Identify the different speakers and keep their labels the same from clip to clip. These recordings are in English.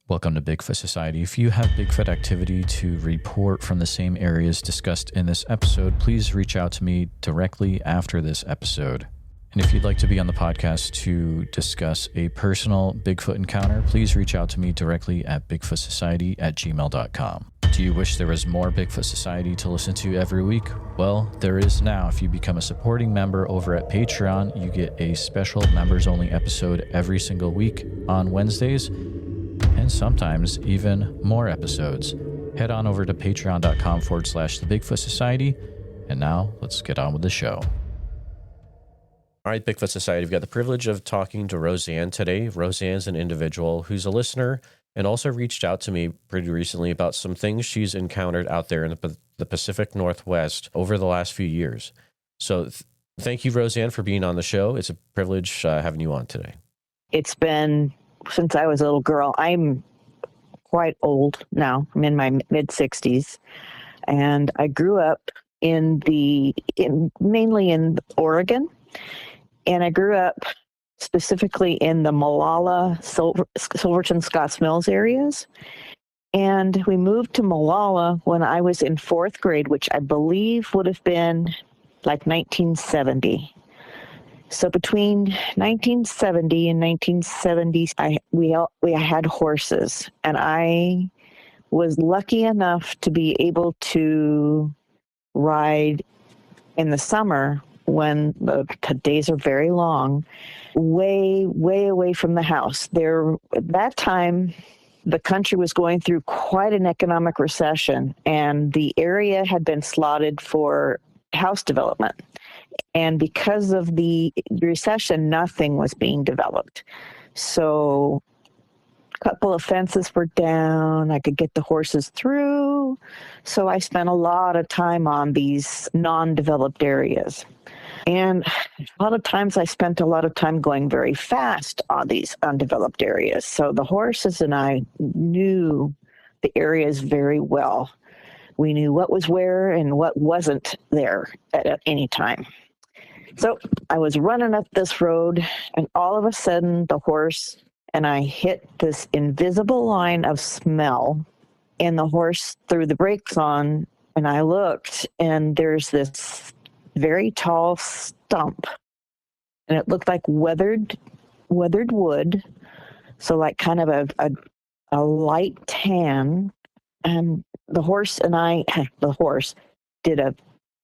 Speaker 1: Welcome to Bigfoot Society. If you have Bigfoot activity to report from the same areas discussed in this episode, please reach out to me directly after this episode. And if you'd like to be on the podcast to discuss a personal Bigfoot encounter, please reach out to me directly at bigfootsociety@gmail.com. Do you wish there was more Bigfoot Society to listen to every week? Well, there is now. If you become a supporting member over at Patreon, you get a special members-only episode every single week on Wednesdays, and sometimes even more episodes. Head on over to patreon.com/The Bigfoot Society. And now let's get on with the show. All right, Bigfoot Society, we've got the privilege of talking to RoseAnne today. RoseAnne's an individual who's a listener and also reached out to me pretty recently about some things she's encountered out there in the Pacific Northwest over the last few years. So thank you, RoseAnne, for being on the show. It's a privilege having you on today.
Speaker 2: It's been since I was a little girl. I'm quite old now. I'm in my mid-60s, and I grew up mainly in Oregon, and I grew up specifically in the Molalla, Silverton, Scotts Mills areas. And we moved to Molalla when I was in fourth grade, which I believe would have been like 1970. So between 1970 and 1970, we had horses, and I was lucky enough to be able to ride in the summer when the days are very long, way, way away from the house. At that time, the country was going through quite an economic recession, and the area had been slotted for house development. And because of the recession, nothing was being developed. So a couple of fences were down. I could get the horses through. So I spent a lot of time on these non-developed areas. And a lot of times I spent a lot of time going very fast on these undeveloped areas. So the horses and I knew the areas very well. We knew what was where and what wasn't there at any time. So I was running up this road, and all of a sudden the horse and I hit this invisible line of smell, and the horse threw the brakes on, and I looked, and there's this very tall stump, and it looked like weathered wood, so like kind of a light tan. And the horse did a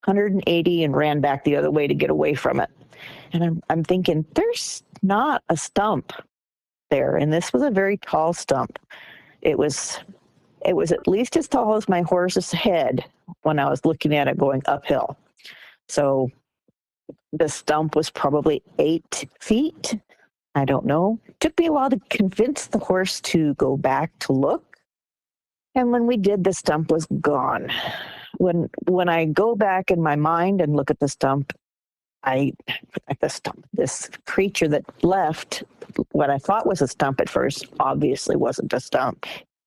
Speaker 2: 180 and ran back the other way to get away from it. And I'm thinking, there's not a stump there, and this was a very tall stump. It was at least as tall as my horse's head when I was looking at it going uphill. So the stump was probably 8 feet. I don't know. It took me a while to convince the horse to go back to look. And when we did, the stump was gone. When I go back in my mind and look at the stump, this creature that left, what I thought was a stump at first, obviously wasn't a stump.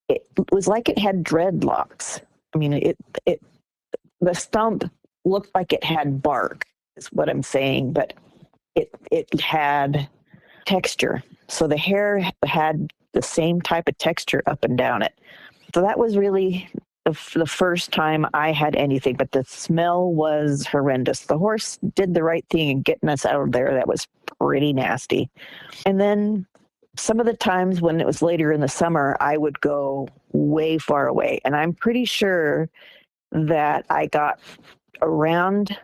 Speaker 2: It was like it had dreadlocks. I mean, the stump looked like it had bark, is what I'm saying, but it had texture. So the hair had the same type of texture up and down it. So that was really the first time I had anything, but the smell was horrendous. The horse did the right thing in getting us out of there. That was pretty nasty. And then some of the times when it was later in the summer, I would go way far away. And I'm pretty sure that I got around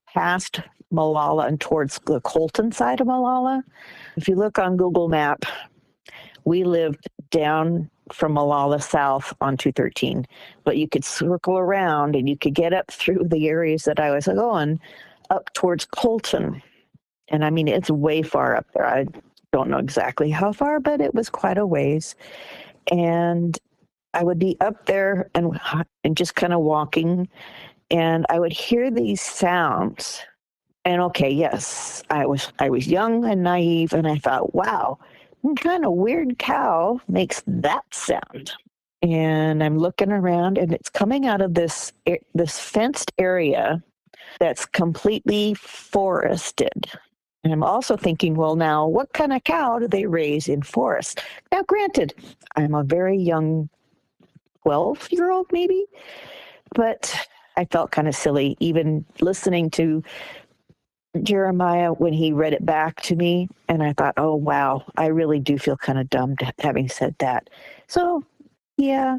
Speaker 2: past Molalla and towards the Colton side of Molalla. If you look on Google Map, we lived down from Molalla south on 213, but you could circle around and you could get up through the areas that I was going up towards Colton. And I mean, it's way far up there. I don't know exactly how far, but it was quite a ways. And I would be up there and just kind of walking, and I would hear these sounds. And okay, yes, I was young and naive, and I thought, wow, what kind of weird cow makes that sound? And I'm looking around, and it's coming out of this fenced area that's completely forested. And I'm also thinking, well, now, what kind of cow do they raise in forests? Now, granted, I'm a very young 12-year-old maybe, but I felt kind of silly even listening to Jeremiah when he read it back to me. And I thought, oh, wow, I really do feel kind of dumb having said that. So, yeah,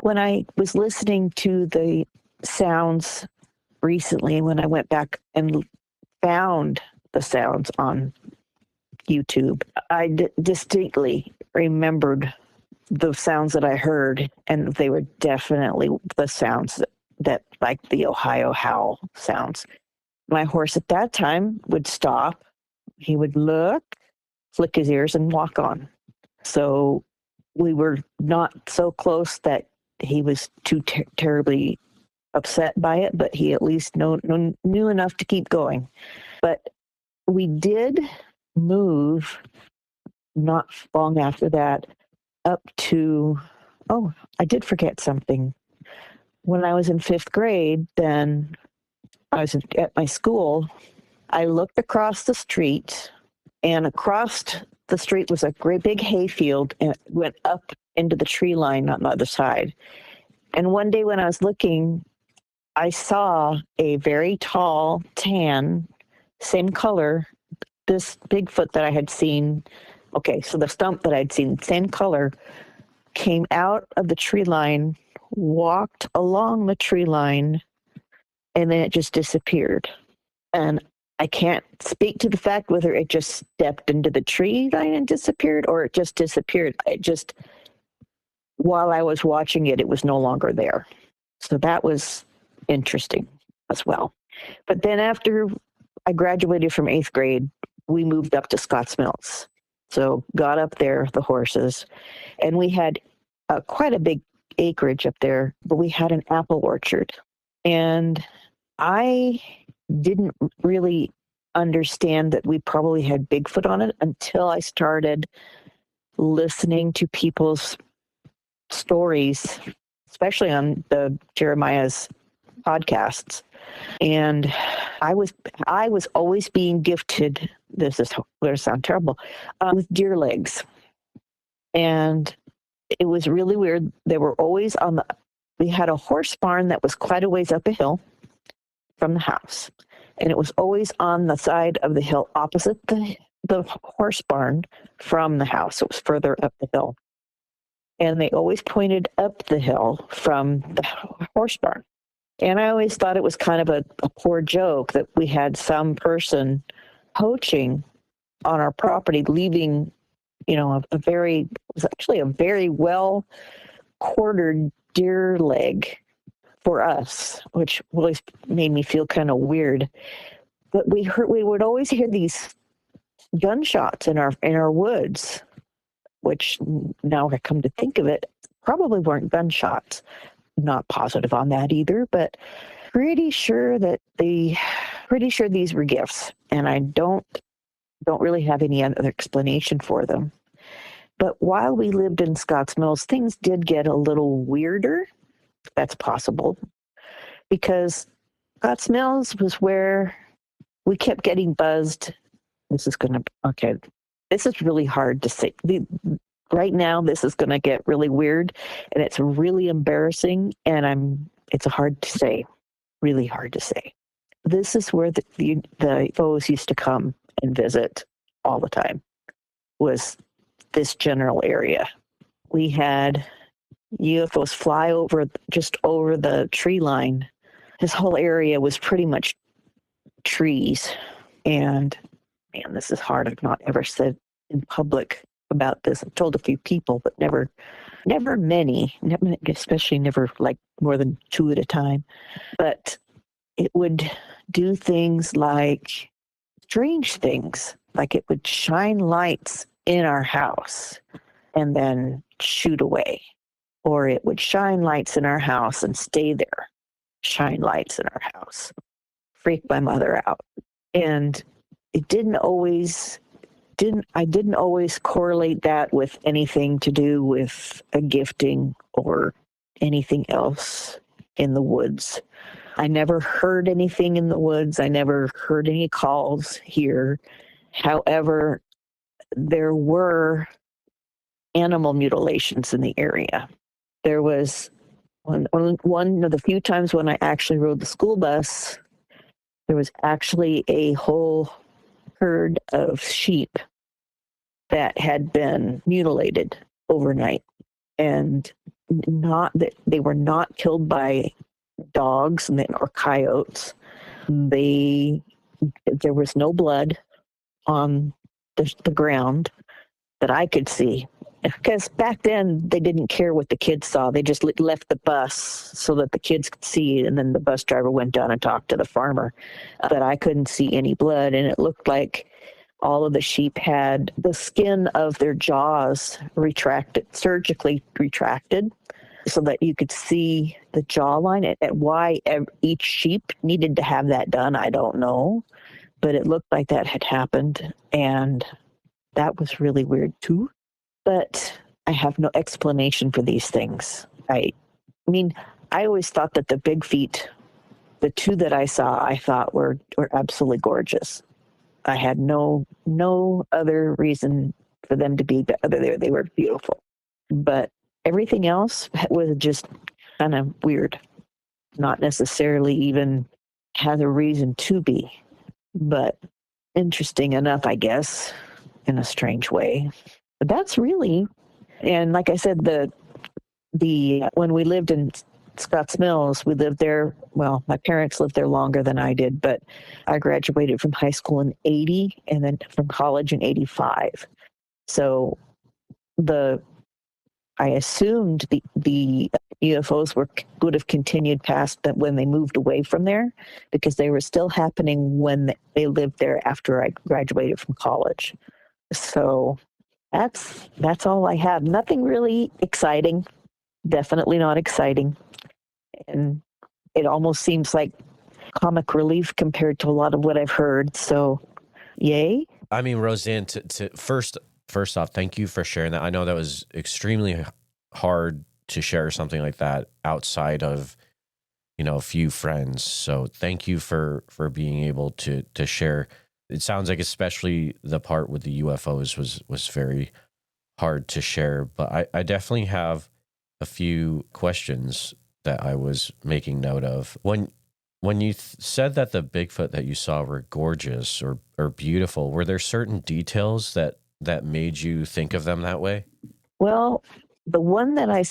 Speaker 2: when I was listening to the sounds recently, when I went back and found the sounds on YouTube, I distinctly remembered the sounds that I heard, and they were definitely the sounds that like the Ohio howl sounds. My horse at that time would stop. He would look, flick his ears, and walk on. So we were not so close that he was too terribly upset by it, but he at least knew enough to keep going. But we did move not long after that up to, oh, I did forget something. When I was in 5th grade, then I was at my school. I looked across the street, and across the street was a great big hayfield, and it went up into the tree line on the other side. And one day when I was looking, I saw a very tall, tan, same color, this Bigfoot that I had seen. Okay, so the stump that I'd seen, same color, came out of the tree line, walked along the tree line, and then it just disappeared. And I can't speak to the fact whether it just stepped into the tree line and disappeared, or it just disappeared. It just, while I was watching it, it was no longer there. So that was interesting as well. But then after I graduated from 8th grade, we moved up to Scotts Mills. So got up there, the horses, and we had quite a big acreage up there, but we had an apple orchard. And I didn't really understand that we probably had Bigfoot on it until I started listening to people's stories, especially on the Jeremiah's podcasts. And I was always being gifted, this is going to sound terrible, with deer legs. And it was really weird. They were always we had a horse barn that was quite a ways up a hill from the house. And it was always on the side of the hill opposite the horse barn from the house. It was further up the hill. And they always pointed up the hill from the horse barn. And I always thought it was kind of a poor joke that we had some person poaching on our property, leaving, it was actually a very well quartered deer leg for us, which always made me feel kind of weird. But we would always hear these gunshots in our woods, which now I come to think of it, probably weren't gunshots. Not positive on that either, but pretty sure these were gifts, and I don't really have any other explanation for them. But while we lived in Scotts Mills, things did get a little weirder. That's possible, because Scotts Mills was where we kept getting buzzed. This is really hard to say. Right now, this is going to get really weird, and it's really embarrassing, and it's hard to say, really hard to say. This is where the UFOs used to come and visit all the time, was this general area. We had UFOs fly just over the tree line. This whole area was pretty much trees, and man, this is hard. I've not ever said in public about this. I've told a few people, but never many, especially never like more than 2 at a time. But it would do things like strange things, like it would shine lights in our house and then shoot away, or it would shine lights in our house and stay there, shine lights in our house, freak my mother out. And it didn't always correlate that with anything to do with a gifting or anything else in the woods. I never heard anything in the woods. I never heard any calls here. However, there were animal mutilations in the area. There was one of the few times when I actually rode the school bus, there was actually a whole herd of sheep that had been mutilated overnight, and not that they were not killed by dogs or coyotes. There was no blood on the ground that I could see, because back then they didn't care what the kids saw. They just left the bus so that the kids could see, and then the bus driver went down and talked to the farmer. But I couldn't see any blood, and it looked like all of the sheep had the skin of their jaws retracted, surgically retracted, so that you could see the jawline. And why each sheep needed to have that done, I don't know. But it looked like that had happened, and that was really weird too. But I have no explanation for these things. I mean, I always thought that the big feet, the two that I saw, I thought were absolutely gorgeous. I had no other reason for them to be other there. They were beautiful. But everything else was just kind of weird. Not necessarily even has a reason to be, but interesting enough, I guess, in a strange way. But that's really, and like I said, the when we lived in Scotts Mills, we lived there. Well, my parents lived there longer than I did, but I graduated from high school in '80 and then from college in '85. So I assumed the UFOs would have continued past that when they moved away from there, because they were still happening when they lived there after I graduated from college. So that's all I have. Nothing really exciting. Definitely not exciting. And it almost seems like comic relief compared to a lot of what I've heard. So, yay.
Speaker 3: I mean, RoseAnne, to first off, thank you for sharing that. I know that was extremely hard to share something like that outside of, a few friends. So thank you for being able to share. It sounds like especially the part with the UFOs was very hard to share, but I definitely have a few questions that I was making note of. When you said that the Bigfoot that you saw were gorgeous or beautiful, were there certain details that made you think of them that way?
Speaker 2: Well, the one that I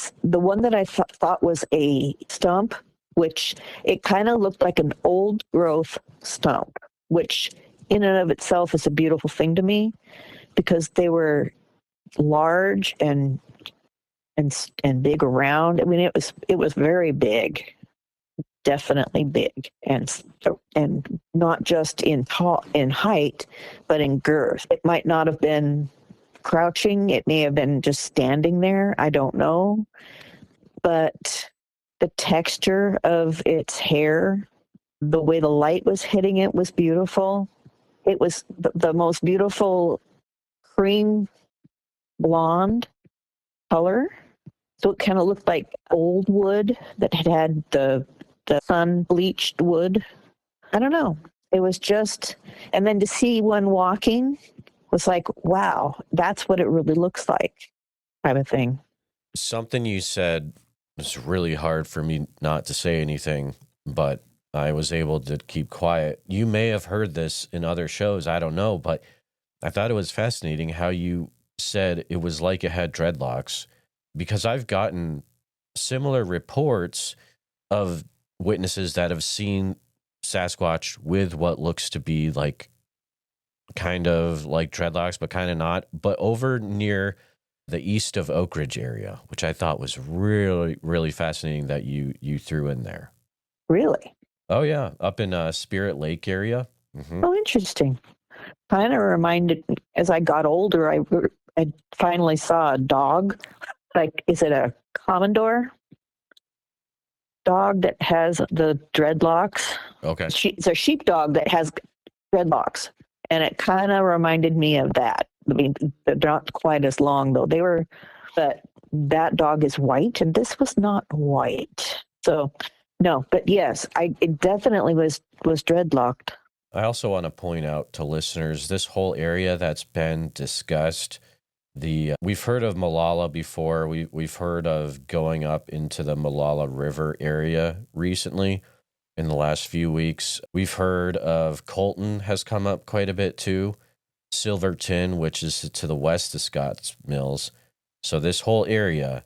Speaker 2: thought was a stump, which it kind of looked like an old growth stump, which in and of itself is a beautiful thing to me, because they were large and big around. I mean, it was very big, definitely big, and not just in height, but in girth. It might not have been crouching. It may have been just standing there. I don't know. But the texture of its hair, the way the light was hitting it was beautiful. It was the most beautiful cream blonde color. So it kind of looked like old wood that had the sun bleached wood. I don't know. It was just, and then to see one walking was like, wow, that's what it really looks like, kind of thing.
Speaker 3: Something you said was really hard for me not to say anything, but I was able to keep quiet. You may have heard this in other shows, I don't know, but I thought it was fascinating how you said it was like it had dreadlocks, because I've gotten similar reports of witnesses that have seen Sasquatch with what looks to be like kind of like dreadlocks, but kind of not, but over near the east of Oak Ridge area, which I thought was really, really fascinating that you threw in there.
Speaker 2: Really?
Speaker 3: Oh yeah, up in Spirit Lake area. Mm-hmm.
Speaker 2: Oh, interesting. Kind of reminded me, as I got older, I finally saw a dog. Like, is it a Commodore dog that has the dreadlocks?
Speaker 3: Okay.
Speaker 2: It's a sheepdog that has dreadlocks, and it kind of reminded me of that. I mean, they're not quite as long though. But that dog is white, and this was not white. So no, but yes, it definitely was dreadlocked.
Speaker 3: I also want to point out to listeners this whole area that's been discussed. We've heard of Molalla before. We've heard of going up into the Molalla River area recently in the last few weeks. We've heard of Colton has come up quite a bit too. Silverton, which is to the west of Scotts Mills. So this whole area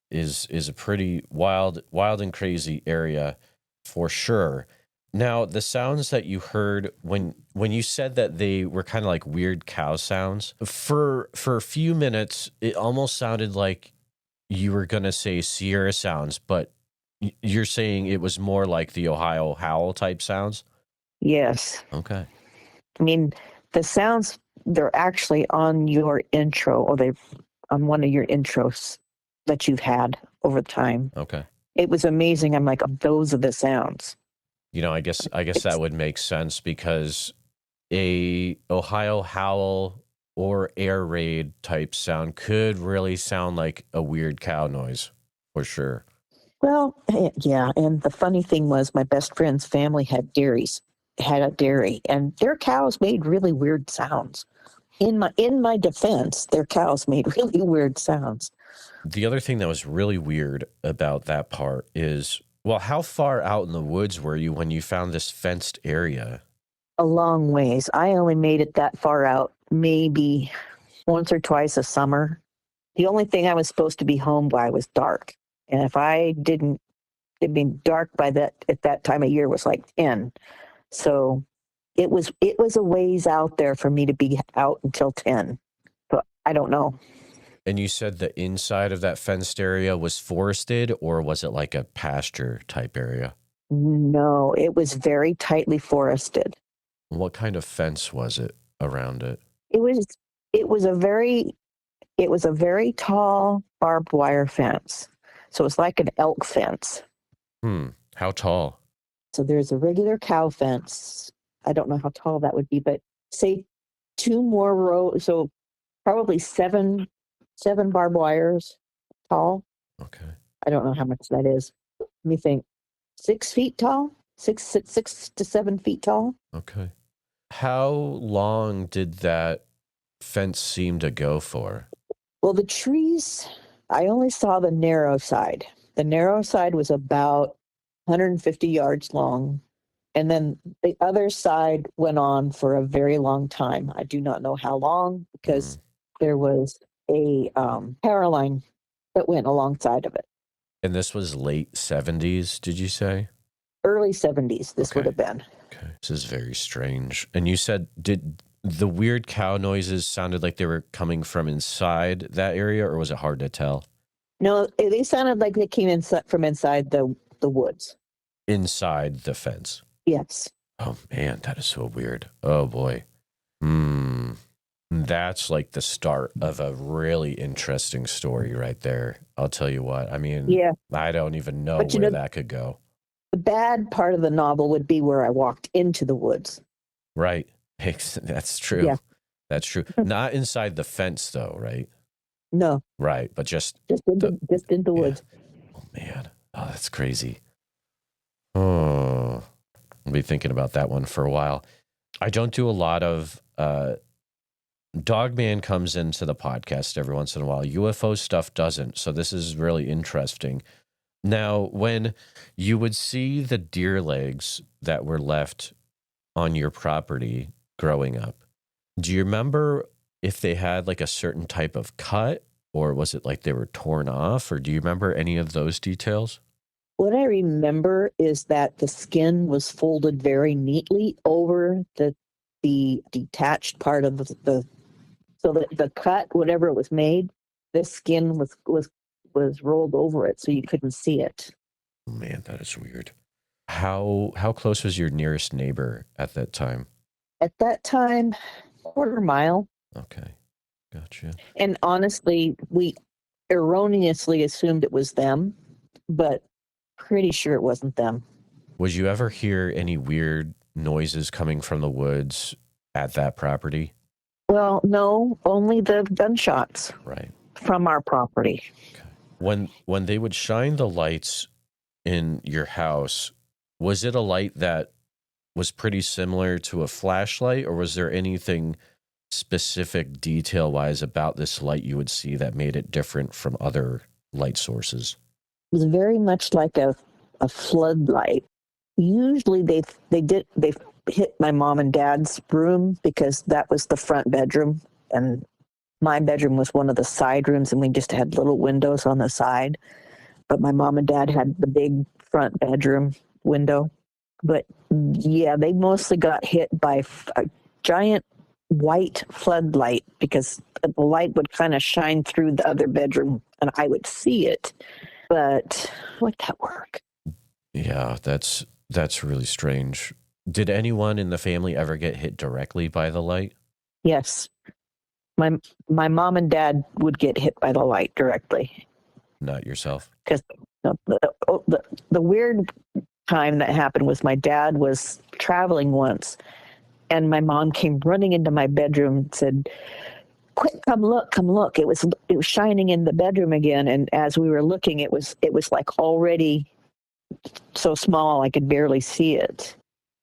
Speaker 3: is a pretty wild and crazy area for sure. Now, the sounds that you heard when you said that they were kind of like weird cow sounds, for a few minutes, it almost sounded like you were going to say Sierra sounds, but you're saying it was more like the Ohio howl type sounds?
Speaker 2: Yes.
Speaker 3: Okay.
Speaker 2: I mean, the sounds, they're actually on your intro, or they've on one of your intros that you've had over time.
Speaker 3: Okay.
Speaker 2: It was amazing. I'm like, oh, those are the sounds.
Speaker 3: I guess that would make sense because a Ohio howl or air raid type sound could really sound like a weird cow noise for sure.
Speaker 2: Well, yeah. And the funny thing was, my best friend's family had a dairy, and their cows made really weird sounds. In my defense, their cows made really weird sounds.
Speaker 3: The other thing that was really weird about that part is, well, how far out in the woods were you when you found this fenced area?
Speaker 2: A long ways. I only made it that far out, maybe once or twice a summer. The only thing I was supposed to be home by was dark. And if I didn't, it'd be dark by that at that time of year was like 10. So it was a ways out there for me to be out until 10. But I don't know.
Speaker 3: And you said the inside of that fenced area was forested, or was it like a pasture type area?
Speaker 2: No, it was very tightly forested.
Speaker 3: What kind of fence was it around it?
Speaker 2: It was a very tall barbed wire fence. So it's like an elk fence.
Speaker 3: How tall?
Speaker 2: So there's a regular cow fence. I don't know how tall that would be, but say 2 more rows, so probably seven barbed wires tall.
Speaker 3: Okay.
Speaker 2: I don't know how much that is. Let me think. 6 feet tall? 6 to 7 feet tall.
Speaker 3: Okay. How long did that fence seem to go for?
Speaker 2: Well, the trees, I only saw the narrow side. The narrow side was about 150 yards long. And then the other side went on for a very long time. I do not know how long, because there was a power line that went alongside of it.
Speaker 3: And this was late 70s, did you say?
Speaker 2: Early 70s, this would have been.
Speaker 3: Okay. This is very strange. And you said, did the weird cow noises sounded like they were coming from inside that area, or was it hard to tell?
Speaker 2: No, they sounded like they came from inside the woods.
Speaker 3: Inside the fence?
Speaker 2: Yes.
Speaker 3: Oh, man, that is so weird. Oh, boy. That's like the start of a really interesting story right there. I'll tell you what. I mean,
Speaker 2: yeah.
Speaker 3: I don't even know where that could go.
Speaker 2: The bad part of the novel would be where I walked into the woods.
Speaker 3: Right. That's true.
Speaker 2: Yeah.
Speaker 3: That's true. Not inside the fence, though, right?
Speaker 2: No.
Speaker 3: Right, but just
Speaker 2: in the woods.
Speaker 3: Oh, man. Oh, that's crazy. Oh, I'll be thinking about that one for a while. I don't do a lot of... Dogman comes into the podcast every once in a while. UFO stuff doesn't, so this is really interesting. Now, when you would see the deer legs that were left on your property growing up, do you remember if they had like a certain type of cut, or was it like they were torn off, or do you remember any of those details?
Speaker 2: What I remember is that the skin was folded very neatly over the detached part of the so that the cut, whatever it was made, the skin was rolled over it, so you couldn't see it.
Speaker 3: Man, that is weird. How close was your nearest neighbor at that time?
Speaker 2: At that time, 1/4 mile.
Speaker 3: Okay, gotcha.
Speaker 2: And honestly, we erroneously assumed it was them, but pretty sure it wasn't them.
Speaker 3: Would you ever hear any weird noises coming from the woods at that property?
Speaker 2: Well, no, only the gunshots.
Speaker 3: Right.
Speaker 2: From our property.
Speaker 3: Okay. When they would shine the lights in your house, was it a light that was pretty similar to a flashlight, or was there anything specific detail wise about this light you would see that made it different from other light sources?
Speaker 2: It was very much like a floodlight. Usually they hit my mom and dad's room because that was the front bedroom, and my bedroom was one of the side rooms, and we just had little windows on the side. But my mom and dad had the big front bedroom window. But yeah, they mostly got hit by a giant white floodlight because the light would kind of shine through the other bedroom and I would see it. But would that work?
Speaker 3: Yeah, that's really strange. Did anyone in the family ever get hit directly by the light?
Speaker 2: Yes. My mom and dad would get hit by the light directly.
Speaker 3: Not yourself?
Speaker 2: Because the weird time that happened was my dad was traveling once, and my mom came running into my bedroom and said, "Quick, come look! It was shining in the bedroom again." And as we were looking, it was like already so small I could barely see it.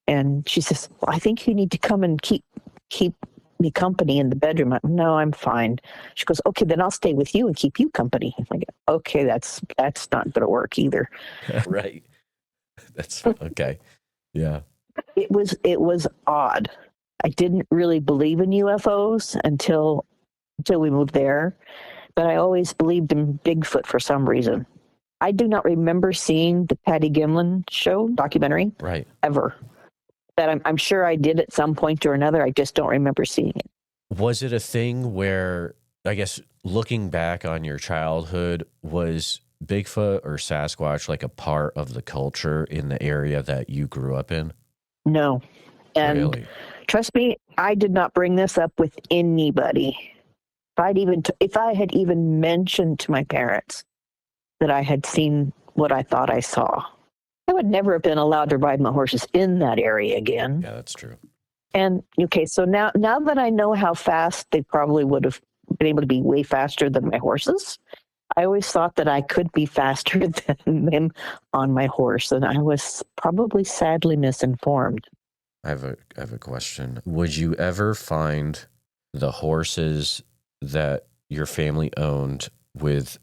Speaker 2: And she says, "Well, I think you need to come and keep me company in the bedroom." No, I'm fine. She goes, "Okay, then I'll stay with you and keep you company." I'm like, okay, that's not going to work either.
Speaker 3: Right. That's okay. Yeah.
Speaker 2: It was odd. I didn't really believe in UFOs until we moved there, but I always believed in Bigfoot for some reason. I do not remember seeing the Patty Gimlin show documentary,
Speaker 3: Right.
Speaker 2: ever. That I'm sure I did at some point or another. I just don't remember seeing it.
Speaker 3: Was it a thing where, I guess, looking back on your childhood, was Bigfoot or Sasquatch like a part of the culture in the area that you grew up in?
Speaker 2: No. And
Speaker 3: Really?
Speaker 2: trust me, I did not bring this up with anybody. If I had even mentioned to my parents that I had seen what I thought I saw, I would never have been allowed to ride my horses in that area again.
Speaker 3: Yeah, that's true.
Speaker 2: And okay, so now that I know how fast they probably would have been able to be way faster than my horses, I always thought that I could be faster than them on my horse, and I was probably sadly misinformed.
Speaker 3: I have a question. Would you ever find the horses that your family owned with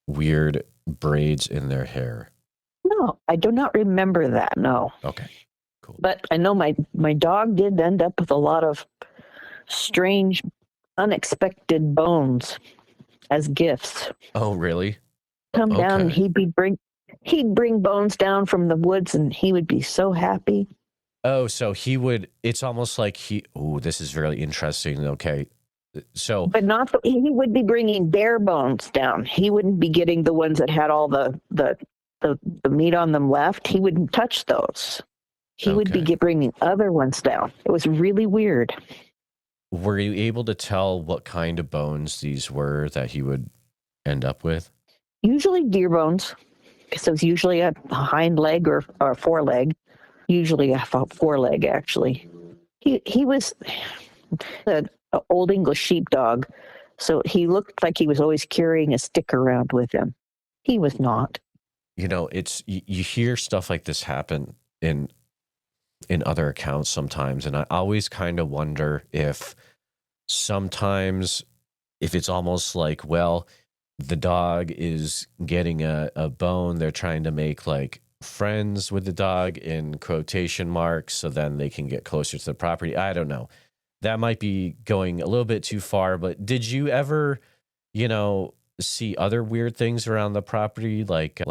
Speaker 3: weird braids in their hair?
Speaker 2: No, I do not remember that. No.
Speaker 3: Okay, cool.
Speaker 2: But I know my dog did end up with a lot of strange, unexpected bones as gifts.
Speaker 3: Oh, really?
Speaker 2: Come down, and
Speaker 3: Okay.
Speaker 2: he'd bring bones down from the woods, and he would be so happy.
Speaker 3: Oh, so it's almost like this is really interesting. Okay. So,
Speaker 2: But he would be bringing bare bones down. He wouldn't be getting the ones that had all the meat on them left. He wouldn't touch those. He would be
Speaker 3: okay.
Speaker 2: bringing other ones down. It was really weird.
Speaker 3: Were you able to tell what kind of bones these were that he would end up with?
Speaker 2: Usually deer bones, because it was usually a hind leg or a foreleg. Usually a foreleg, actually. He was an old English sheepdog, so he looked like he was always carrying a stick around with him. He was not.
Speaker 3: You know, you hear stuff like this happen in other accounts sometimes, and I always kind of wonder if sometimes if it's almost like, well, the dog is getting a bone, they're trying to make like friends with the dog in quotation marks so then they can get closer to the property. I don't know. That might be going a little bit too far, but did you ever, see other weird things around the property, like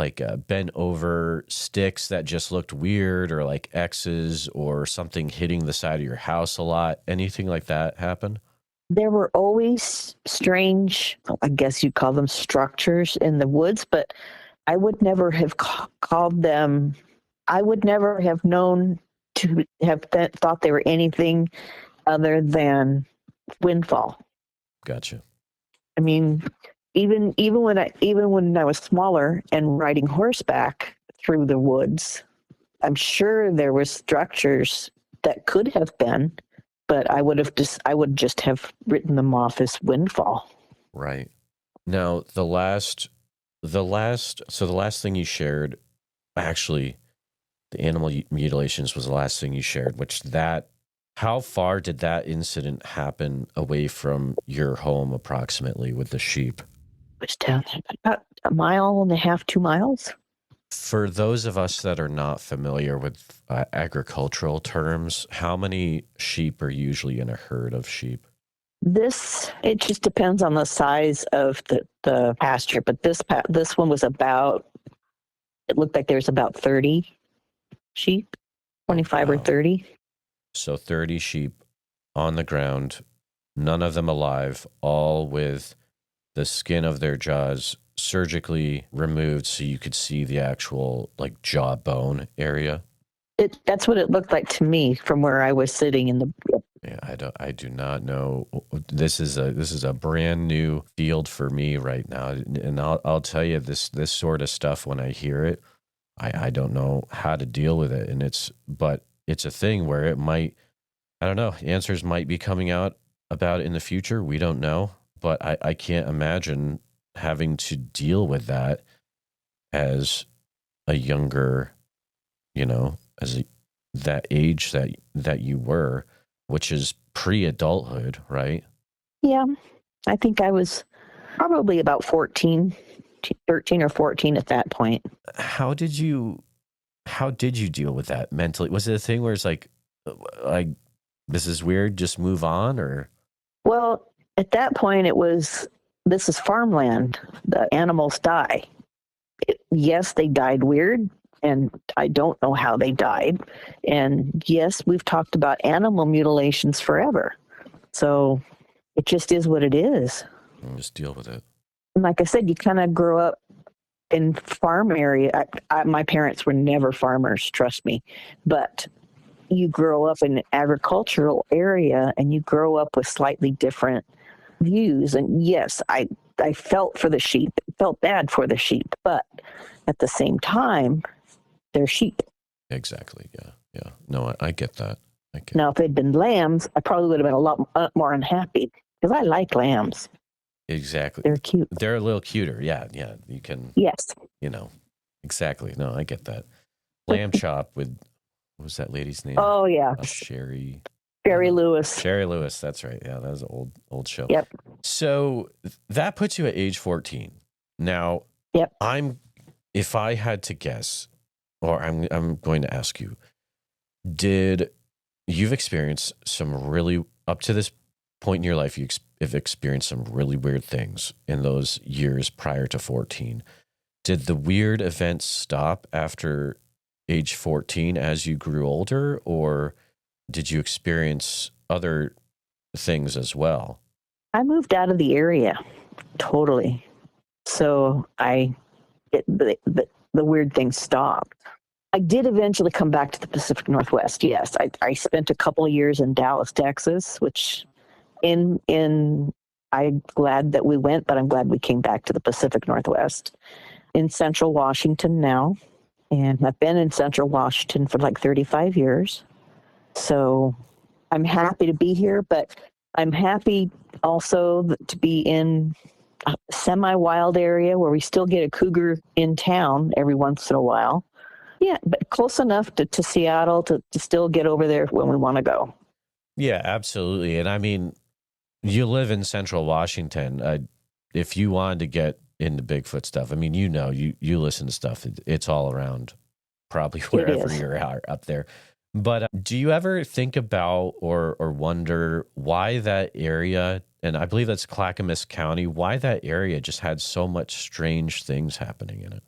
Speaker 3: bent over sticks that just looked weird, or like X's, or something hitting the side of your house a lot? Anything like that happen?
Speaker 2: There were always strange, I guess you'd call them structures in the woods, but I would never have called them, I would never have known to have thought they were anything other than windfall.
Speaker 3: Gotcha.
Speaker 2: I mean, even when I was smaller and riding horseback through the woods, I'm sure there were structures that could have been, but I would just have written them off as windfall.
Speaker 3: Right. Now, the last thing you shared, actually, the animal mutilations was the last thing you shared, how far did that incident happen away from your home approximately with the sheep?
Speaker 2: It was down about a mile and a half, 2 miles.
Speaker 3: For those of us that are not familiar with agricultural terms, how many sheep are usually in a herd of sheep?
Speaker 2: It just depends on the size of the pasture, but this one was it looked like there's about 30 sheep, 25 or
Speaker 3: Wow.
Speaker 2: 30.
Speaker 3: So 30 sheep on the ground, none of them alive, all with the skin of their jaws surgically removed so you could see the actual like jawbone area.
Speaker 2: That's what it looked like to me from where I was sitting in the.
Speaker 3: Yeah, I do not know. This is a brand new field for me right now, and I'll tell you this sort of stuff when I hear it, I don't know how to deal with it, but it's a thing where it might, I don't know, answers might be coming out about it in the future. We don't know, but I can't imagine having to deal with that as a younger, that age that you were, which is pre-adulthood, right?
Speaker 2: Yeah, I think I was probably about 13 or 14 at that point.
Speaker 3: How did you deal with that mentally? Was it a thing where it's like this is weird, just move on, or?
Speaker 2: Well, at that point, this is farmland. The animals die. Yes, they died weird, and I don't know how they died. And yes, we've talked about animal mutilations forever. So it just is what it is.
Speaker 3: Just deal with it.
Speaker 2: And like I said, you kind of grow up in farm area. My parents were never farmers, trust me. But you grow up in an agricultural area and you grow up with slightly different views. And yes, I felt for the sheep, felt bad for the sheep, but at the same time, they're sheep.
Speaker 3: Exactly. Yeah. No, I get that.
Speaker 2: Now, if they'd been lambs, I probably would have been a lot more unhappy because I like lambs.
Speaker 3: Exactly.
Speaker 2: They're cute.
Speaker 3: They're a little cuter. Yeah. You can.
Speaker 2: Yes.
Speaker 3: Exactly. No, I get that. Lamb chop with, what was that lady's name?
Speaker 2: Oh yeah,
Speaker 3: Sherry
Speaker 2: Lewis.
Speaker 3: Sherry Lewis. That's right. Yeah, that was an old show.
Speaker 2: Yep.
Speaker 3: So that puts you at age 14. Now,
Speaker 2: yep.
Speaker 3: If I had to guess, or I'm going to ask you, you've experienced some really, up to this point in your life, you've experienced some really weird things in those years prior to 14. Did the weird events stop after age 14 as you grew older, or did you experience other things as well?
Speaker 2: I moved out of the area totally. So the weird things stopped. I did eventually come back to the Pacific Northwest. Yes, I spent a couple of years in Dallas, Texas, which I'm glad that we went, but I'm glad we came back to the Pacific Northwest. In Central Washington now, and I've been in Central Washington for like 35 years. So I'm happy to be here, but I'm happy also to be in a semi-wild area where we still get a cougar in town every once in a while. Yeah, but close enough to Seattle to still get over there when we want to go.
Speaker 3: Yeah, absolutely. And I mean, you live in Central Washington. If you wanted to get into Bigfoot stuff, I mean, you listen to stuff. It's all around, probably wherever you're up there. But do you ever think about or wonder why that area, and I believe that's Clackamas County, why that area just had so much strange things happening in it?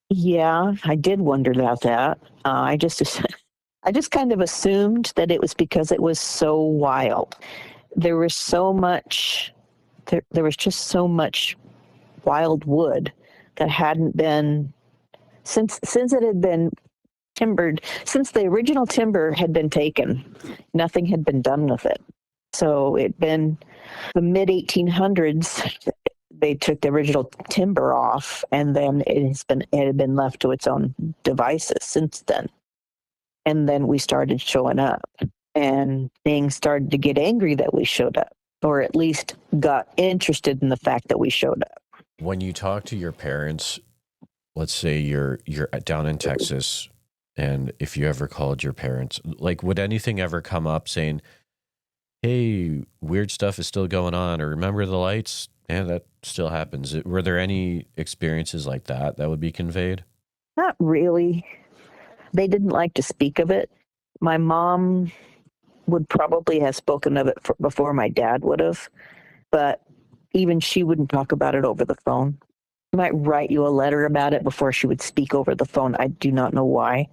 Speaker 2: Yeah, I did wonder about that. I just kind of assumed that it was because it was so wild. There was so much. There was just so much wild wood that hadn't been since it had been timbered. Since the original timber had been taken, nothing had been done with it. So it'd been the mid 1800s. They took the original timber off, and then it had been left to its own devices since then. And then we started showing up, and things started to get angry that we showed up, or at least got interested in the fact that we showed up.
Speaker 3: When you talk to your parents, let's say you're down in Texas And if you ever called your parents, like, would anything ever come up saying, hey, weird stuff is still going on, or remember the lights? Yeah, that still happens. Were there any experiences like that that would be conveyed?
Speaker 2: Not really. They didn't like to speak of it. My mom would probably have spoken of it before my dad would have, but even she wouldn't talk about it over the phone. She might write you a letter about it before she would speak over the phone. I do not know why.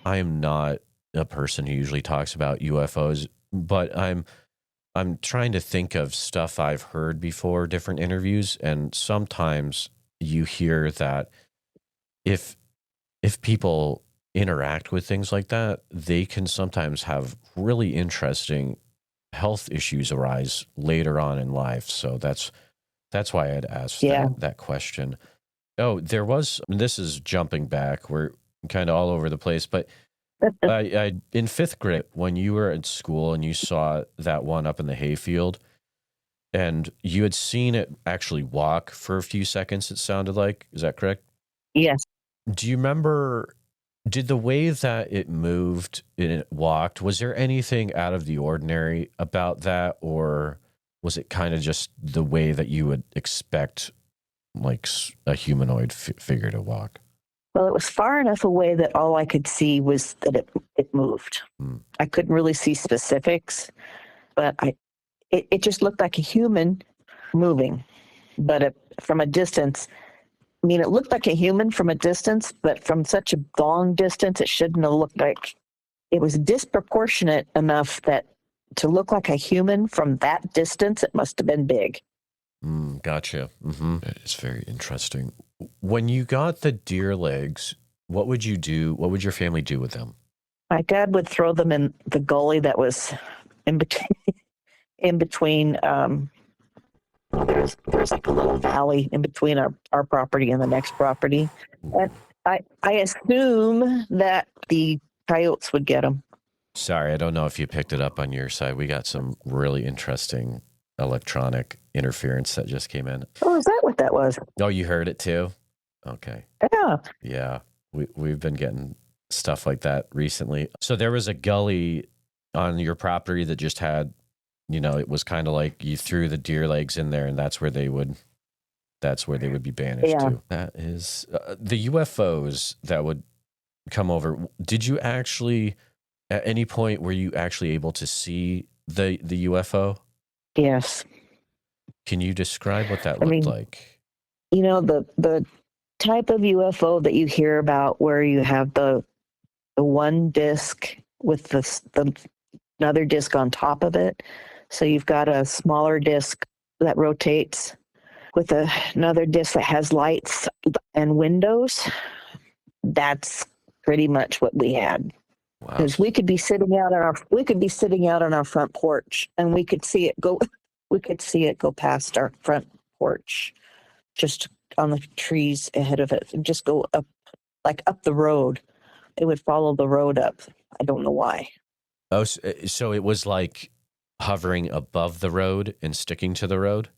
Speaker 3: I am not a person who usually talks about UFOs, but I'm trying to think of stuff I've heard before, different interviews, and sometimes you hear that if people interact with things like that, they can sometimes have really interesting health issues arise later on in life. So that's why I'd asked that question. Oh, there was, this is jumping back. We're kind of all over the place, but I in fifth grade, when you were in school and you saw that one up in the hayfield and you had seen it actually walk for a few seconds, it sounded like. Is that correct?
Speaker 2: Yes.
Speaker 3: Do you remember, did the way that it moved and it walked, was there anything out of the ordinary about that? Or was it kind of just the way that you would expect like a humanoid figure to walk?
Speaker 2: Well, it was far enough away that all I could see was that it moved. I couldn't really see specifics, but it just looked like a human moving. But from a distance, I mean, it looked like a human from a distance, but from such a long distance, it shouldn't have looked like, it was disproportionate enough that to look like a human from that distance, it must have been big.
Speaker 3: Gotcha. It's very interesting. When you got the deer legs, what would you do? What would your family do with them?
Speaker 2: My dad would throw them in the gully that was in between. There's like a little valley in between our property and the next property. And I assume that the coyotes would get them.
Speaker 3: Sorry, I don't know if you picked it up on your side. We got some really interesting electronic interference that just came in.
Speaker 2: Oh, is that what that was?
Speaker 3: Oh, you heard it too? Okay.
Speaker 2: Yeah.
Speaker 3: Yeah. We've been getting stuff like that recently. So there was a gully on your property that just had, it was kind of like you threw the deer legs in there and that's where they would be banished to. That is the UFOs that would come over. Did you actually, at any point, were you actually able to see the UFO?
Speaker 2: Yes.
Speaker 3: Can you describe what that looked like?
Speaker 2: The type of UFO that you hear about where you have the one disc with the another disc on top of it. So you've got a smaller disc that rotates with another disc that has lights and windows. That's pretty much what we had. Because we could be sitting out on our front porch and we could see it go. We could see it go past our front porch, just on the trees ahead of it, and just go up the road. It would follow the road up. I don't know why.
Speaker 3: Oh, so it was like hovering above the road and sticking to the road?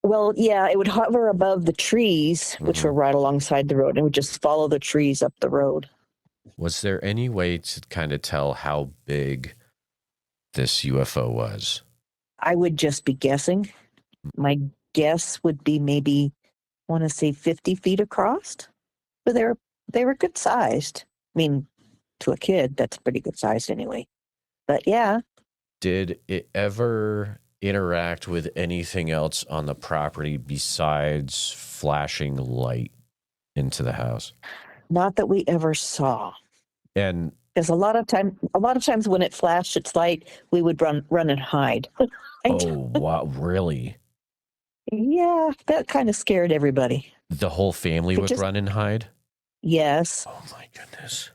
Speaker 2: Well, yeah, it would hover above the trees, which were right alongside the road, and would just follow the trees up the road.
Speaker 3: Was there any way to kind of tell how big this UFO was?
Speaker 2: I would just be guessing. My guess would be maybe, I want to say 50 feet across, but they were good sized. I mean, to a kid, that's pretty good sized anyway. But yeah.
Speaker 3: Did it ever interact with anything else on the property besides flashing light into the house?
Speaker 2: Not that we ever saw.
Speaker 3: And
Speaker 2: because a lot of times when it flashed its light, we would run and hide.
Speaker 3: Oh, wow, really?
Speaker 2: Yeah, that kind of scared everybody.
Speaker 3: The whole family would run and hide?
Speaker 2: Yes.
Speaker 3: Oh my goodness.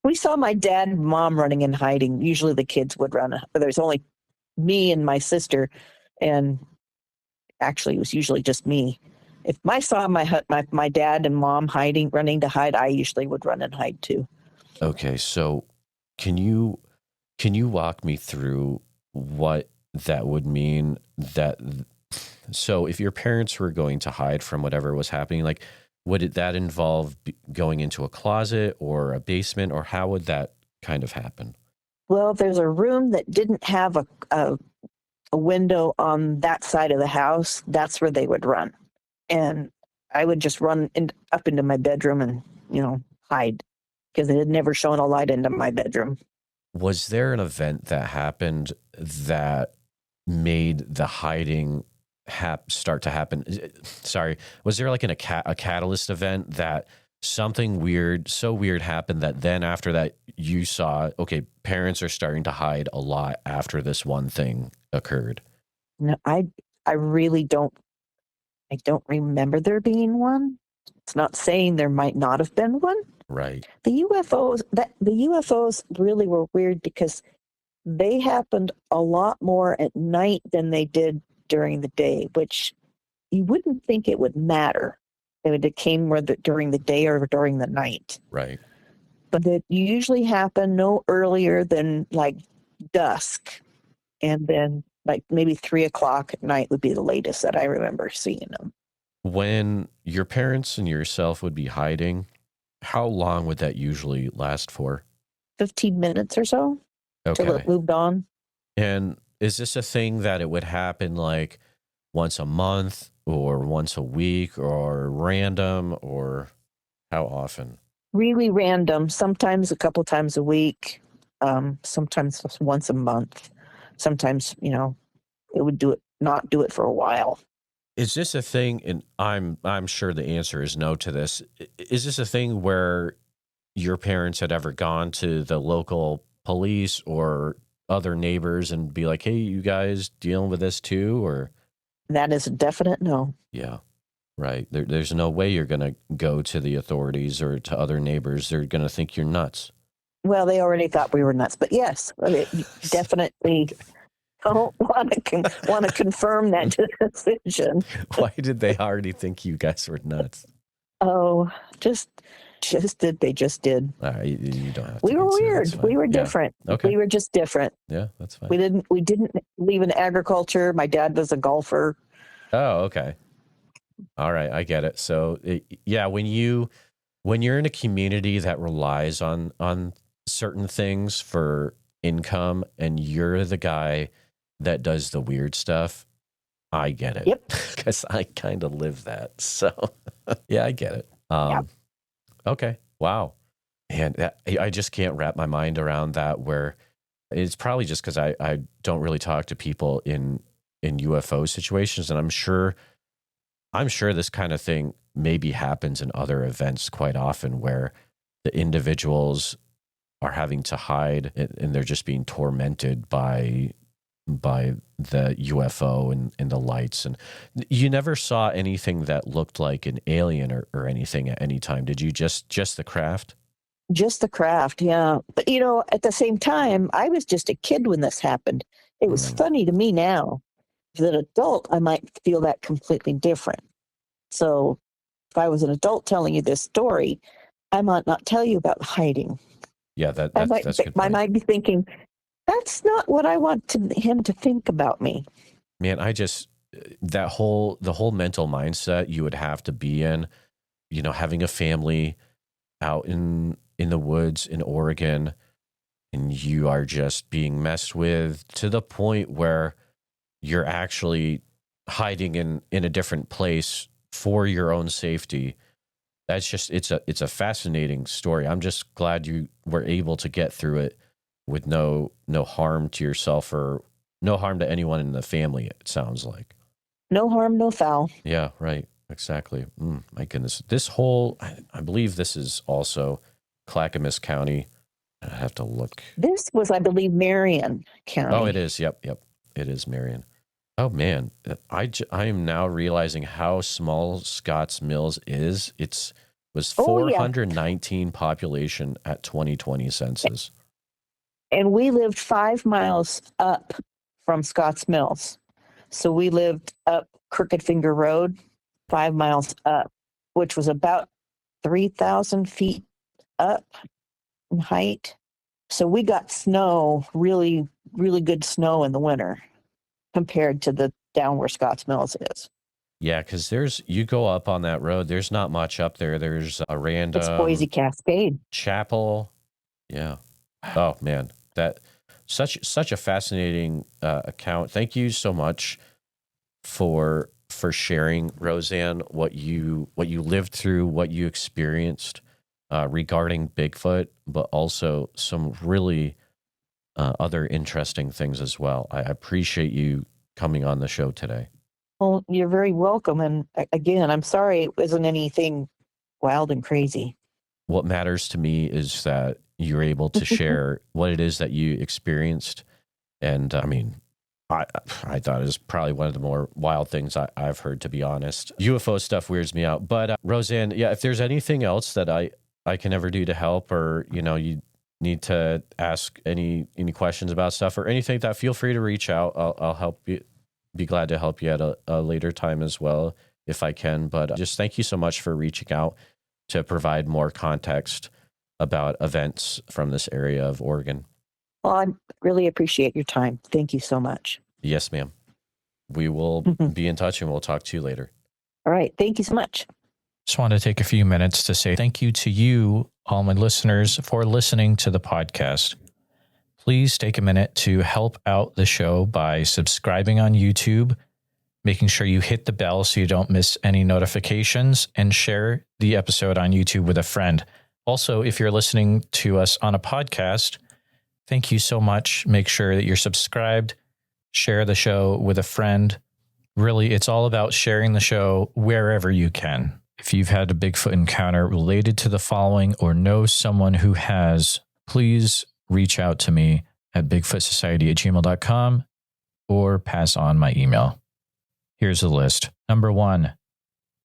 Speaker 2: We saw my dad and mom running and hiding. Usually the kids would run. There's only me and my sister, and actually it was usually just me. If I saw my dad and mom running to hide, I usually would run and hide too.
Speaker 3: Okay, so can you walk me through what that would mean? So if your parents were going to hide from whatever was happening, like that involve going into a closet or a basement, or how would that kind of happen?
Speaker 2: Well, there's a room that didn't have a window on that side of the house. That's where they would run. And I would just run up into my bedroom and, hide because it had never shown a light into my bedroom.
Speaker 3: Was there an event that happened that made the hiding start to happen? Sorry, was there like a catalyst event that something so weird happened that then after that you saw, okay, parents are starting to hide a lot after this one thing occurred?
Speaker 2: No, I really don't. I don't remember there being one. It's not saying there might not have been one.
Speaker 3: Right.
Speaker 2: The UFOs really were weird because they happened a lot more at night than they did during the day, which you wouldn't think it would matter if it came during the day or during the night.
Speaker 3: Right.
Speaker 2: But it usually happened no earlier than like dusk, and then like maybe 3:00 at night would be the latest that I remember seeing them.
Speaker 3: When your parents and yourself would be hiding, how long would that usually last for?
Speaker 2: 15 minutes or so till
Speaker 3: Okay.
Speaker 2: it moved on.
Speaker 3: And is this a thing that it would happen like once a month or once a week or random, or how often?
Speaker 2: Really random. Sometimes a couple times a week. Sometimes once a month. Sometimes, it would not do it for a while.
Speaker 3: Is this a thing, and I'm sure the answer is no to this. Is this a thing where your parents had ever gone to the local police or other neighbors and be like, hey, you guys dealing with this too? Or
Speaker 2: That is a definite no.
Speaker 3: yeah, right. There's no way you're going to go to the authorities or to other neighbors. They're going to think you're nuts.
Speaker 2: Well, they already thought we were nuts, but yes, definitely don't want to confirm that decision.
Speaker 3: Why did they already think you guys were nuts?
Speaker 2: Oh, just did. They just did.
Speaker 3: You don't have to.
Speaker 2: We were
Speaker 3: answer.
Speaker 2: weird. We were different.
Speaker 3: Okay.
Speaker 2: We were just different.
Speaker 3: Yeah, that's fine.
Speaker 2: We didn't leave in agriculture. My dad was a golfer.
Speaker 3: Oh, okay. All right, I get it. So, when you're in a community that relies on certain things for income, and you're the guy that does the weird stuff, I get it.
Speaker 2: Yep.
Speaker 3: Because I kind of live that. So, yeah, I get it.
Speaker 2: Yep.
Speaker 3: Okay. Wow. And I just can't wrap my mind around that, where it's probably just because I don't really talk to people in UFO situations. And I'm sure this kind of thing maybe happens in other events quite often, where the individuals are having to hide and they're just being tormented by the UFO and the lights. And you never saw anything that looked like an alien or anything at any time, did you? Just the craft?
Speaker 2: Just the craft, yeah. But at the same time, I was just a kid when this happened. It was funny to me now. As an adult, I might feel that completely different. So if I was an adult telling you this story, I might not tell you about hiding.
Speaker 3: Yeah, that's a good point.
Speaker 2: I might be thinking, that's not what I want him to think about me.
Speaker 3: Man, the whole mental mindset you would have to be in, having a family out in the woods in Oregon, and you are just being messed with to the point where you're actually hiding in a different place for your own safety. That's just, it's a fascinating story. I'm just glad you were able to get through it with no harm to yourself or no harm to anyone in the family, it sounds like.
Speaker 2: No harm, no foul.
Speaker 3: Yeah, right. Exactly. My goodness. I believe this is also Clackamas County. I have to look.
Speaker 2: This was, I believe, Marion County.
Speaker 3: Oh, it is. Yep. It is Marion. Oh, man. I am now realizing how small Scotts Mills is. Was 419 population at 2020 census.
Speaker 2: And we lived 5 miles up from Scotts Mills. So we lived up Crooked Finger Road, 5 miles up, which was about 3,000 feet up in height. So we got snow, really, really good snow in the winter compared to the down where Scotts Mills is.
Speaker 3: Yeah, because you go up on that road, there's not much up there. There's a
Speaker 2: It's
Speaker 3: random
Speaker 2: Boise Cascade.
Speaker 3: chapel. Yeah. Oh man, that such a fascinating account. Thank you so much for sharing, RoseAnne, what you lived through, what you experienced regarding Bigfoot, but also some really other interesting things as well. I appreciate you coming on the show today.
Speaker 2: Well, you're very welcome. And again, I'm sorry it wasn't anything wild and crazy.
Speaker 3: What matters to me is that you're able to share what it is that you experienced. And I mean, I thought it was probably one of the more wild things I've heard, to be honest. UFO stuff weirds me out. But RoseAnne, yeah, if there's anything else that I can ever do to help, or, you need to ask any questions about stuff or anything like that, feel free to reach out. I'll help you. Be glad to help you at a later time as well, if I can. But just thank you so much for reaching out to provide more context about events from this area of Oregon.
Speaker 2: Well, I really appreciate your time. Thank you so much.
Speaker 3: Yes, ma'am. We will be in touch, and we'll talk to you later.
Speaker 2: All right. Thank you so much.
Speaker 1: Just want to take a few minutes to say thank you to you, all my listeners, for listening to the podcast. Please take a minute to help out the show by subscribing on YouTube, making sure you hit the bell so you don't miss any notifications, and share the episode on YouTube with a friend. Also, if you're listening to us on a podcast, thank you so much. Make sure that you're subscribed, share the show with a friend. Really, it's all about sharing the show wherever you can. If you've had a Bigfoot encounter related to the following or know someone who has, please reach out to me at bigfootsociety@gmail.com or pass on my email. Here's the list. Number 1,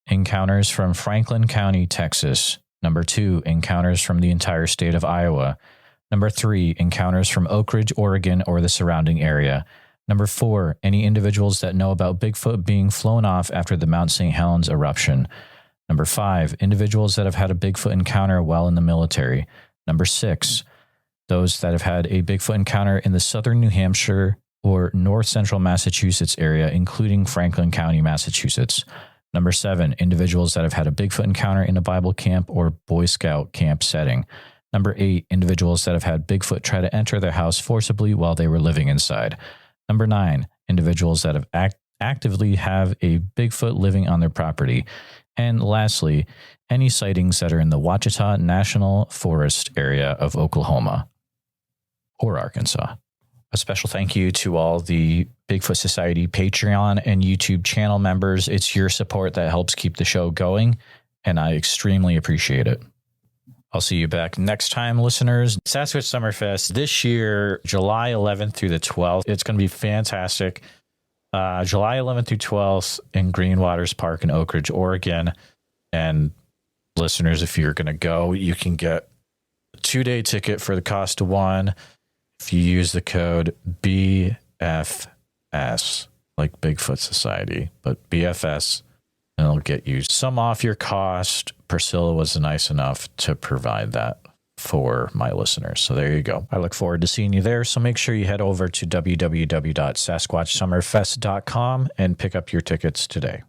Speaker 1: encounters from Franklin County, Texas. Number 2, encounters from the entire state of Iowa. Number 3, encounters from Oak Ridge, Oregon, or the surrounding area. Number 4, any individuals that know about Bigfoot being flown off after the Mount St. Helens eruption. Number 5, individuals that have had a Bigfoot encounter while in the military. Number 6, those that have had a Bigfoot encounter in the southern New Hampshire or north central Massachusetts area, including Franklin County, Massachusetts. Number 7, individuals that have had a Bigfoot encounter in a Bible camp or Boy Scout camp setting. Number 8, individuals that have had Bigfoot try to enter their house forcibly while they were living inside. Number 9, individuals that have actively have a Bigfoot living on their property. And lastly, any sightings that are in the Ouachita National Forest area of Oklahoma or Arkansas. A special thank you to all the Bigfoot Society Patreon and YouTube channel members. It's your support that helps keep the show going, and I extremely appreciate it. I'll see you back next time, listeners. Sasquatch Summerfest this year, July 11th through the 12th. It's going to be fantastic. July 11th through 12th in Green Waters Park in Oak Ridge, Oregon. And listeners, if you're going to go, you can get a 2-day ticket for the cost of one. If you use the code BFS, like Bigfoot Society, but BFS, and it'll get you some off your cost. Priscilla was nice enough to provide that for my listeners. So there you go. I look forward to seeing you there. So make sure you head over to www.sasquatchsummerfest.com and pick up your tickets today.